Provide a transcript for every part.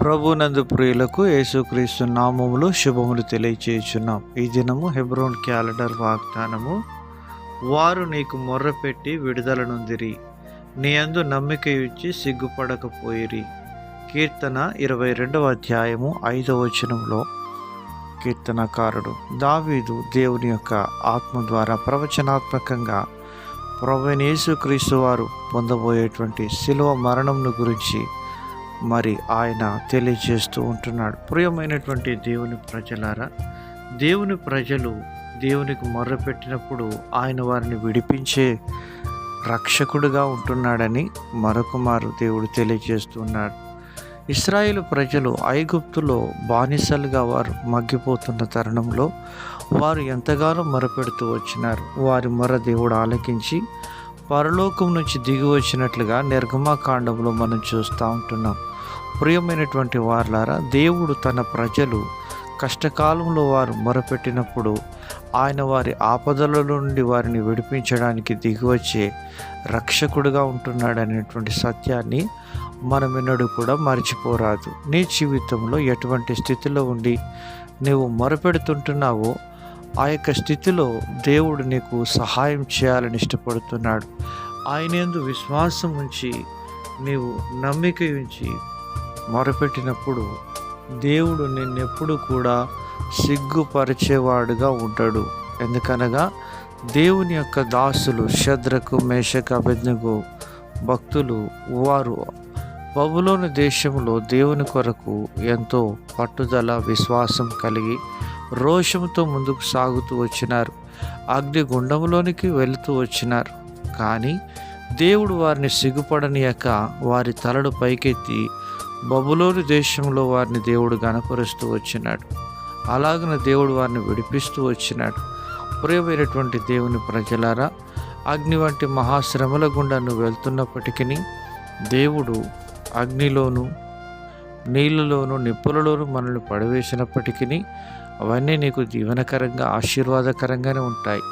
ప్రభునందు ప్రియులకు యేసుక్రీస్తు నామములు శుభములు తెలియచేయుచున్నాం. ఈ దినము హెబ్రోన్ క్యాలెండర్ వాగ్దానము, వారు నీకు మొర్రపెట్టి విడుదల నొందిరి, నీ యందు నమ్మిక ఇచ్చి సిగ్గుపడకపోయిరి. కీర్తన 22వ అధ్యాయము 5వ వచనంలో కీర్తనకారుడు దావీదు దేవుని యొక్క ఆత్మ ద్వారా ప్రవచనాత్మకంగా ప్రభువైన యేసుక్రీస్తు వారు పొందబోయేటువంటి శిలువ మరణంను గురించి మరి ఆయన తెలియజేస్తూ ఉంటున్నాడు. ప్రియమైనటువంటి దేవుని ప్రజలారా, దేవుని ప్రజలు దేవునికి మొర్రపెట్టినప్పుడు ఆయన వారిని విడిపించే రక్షకుడుగా ఉంటున్నాడని మరొకమారు దేవుడు తెలియజేస్తున్నాడు. ఇశ్రాయేలు ప్రజలు ఐగుప్తులో బానిసలుగా వారు మగ్గిపోతున్న తరుణంలో వారు ఎంతగానో మొరపెడుతూ వచ్చినారు. వారి మొర దేవుడు ఆలకించి పరలోకం నుంచి దిగి వచ్చినట్లుగా నిర్గమకాండంలో మనం చూస్తూ ఉంటున్నాం. ప్రియమైనటువంటి వారులారా, దేవుడు తన ప్రజలు కష్టకాలంలో వారు మొరపెట్టినప్పుడు ఆయన వారి ఆపదల నుండి వారిని విడిపించడానికి దిగివచ్చే రక్షకుడుగా ఉంటున్నాడనేటువంటి సత్యాన్ని మనం ఎన్నడూ కూడా మర్చిపోరాదు. నీ జీవితంలో ఎటువంటి స్థితిలో ఉండి నీవు మొరపెడుతుంటున్నావో ఆ యొక్క స్థితిలో దేవుడు నీకు సహాయం చేయాలని ఇష్టపడుతున్నాడు. ఆయన యందు విశ్వాసం ఉంచి నీవు నమ్మిక ఉంచి మొరపెట్టినప్పుడు దేవుడు నిన్నెప్పుడు కూడా సిగ్గుపరిచేవాడుగా ఉంటాడు. ఎందుకనగా దేవుని యొక్క దాసులు షద్రకు, మేషకు, అబేద్నెగో భక్తులు వారు బబులోను దేశంలో దేవుని కొరకు ఎంతో పట్టుదల, విశ్వాసం కలిగి రోషంతో ముందుకు సాగుతూ వచ్చినారు. అగ్నిగుండంలోనికి వెళుతూ వచ్చినారు. కానీ దేవుడు వారిని సిగ్గుపడనీయక వారి తలలు పైకెత్తి బబులోను దేశంలో వారిని దేవుడు గణపరుస్తూ వచ్చినాడు. అలాగన దేవుడు వారిని విడిపిస్తూ వచ్చినాడు. ప్రియమైనటువంటి దేవుని ప్రజలారా, అగ్ని వంటి మహాశ్రమల గుండా నువ్వు వెళ్తున్నప్పటికీ దేవుడు అగ్నిలోను, నీళ్ళలోను, నిప్పులలోను మనల్ని పడవేసినప్పటికీ అవన్నీ నీకు దీవెనకరంగా, ఆశీర్వాదకరంగానే ఉంటాయి.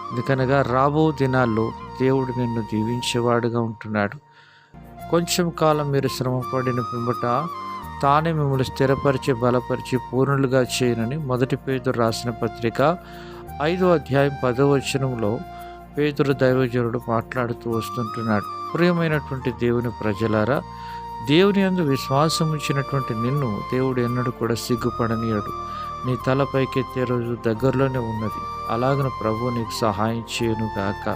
ఎందుకనగా రాబో దినాల్లో దేవుడు నిన్ను దీవించేవాడుగా ఉంటున్నాడు. కొంచెం కాలం మీరు శ్రమపడిన పిమ్మట తానే మిమ్మల్ని స్థిరపరిచి బలపరిచి పూర్ణులుగా చేయనని 1 పేతురు రాసిన పత్రిక 5వ అధ్యాయం 10వ వచనంలో పేతురు దైవజనుడు మాట్లాడుతూ వస్తుంటున్నాడు. ప్రియమైనటువంటి దేవుని ప్రజలారా, దేవుని యందు విశ్వాసం ఉంచినటువంటి నిన్ను దేవుడు ఎన్నడూ కూడా సిగ్గుపడనీయడు. నీ తల పైకెత్తే రోజు దగ్గరలోనే ఉన్నది. అలాగన ప్రభువు నీకు సహాయం చేయను గాక.